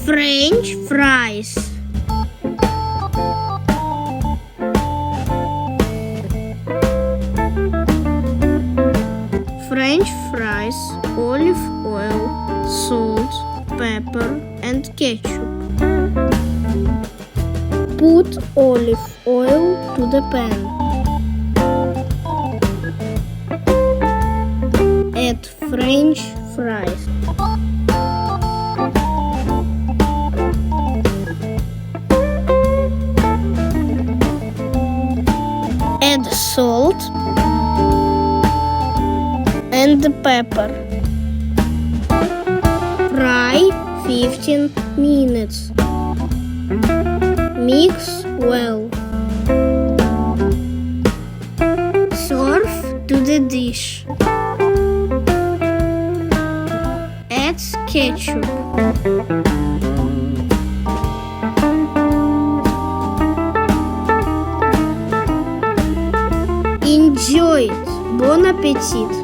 French fries. French fries, olive oil, salt, pepper and ketchup. Put olive oil to the pan. Add French fries. Add salt and the pepper. Fry 15 minutes. Mix well. Serve to the dish. Add ketchup. Enjoy it! Bon appetit!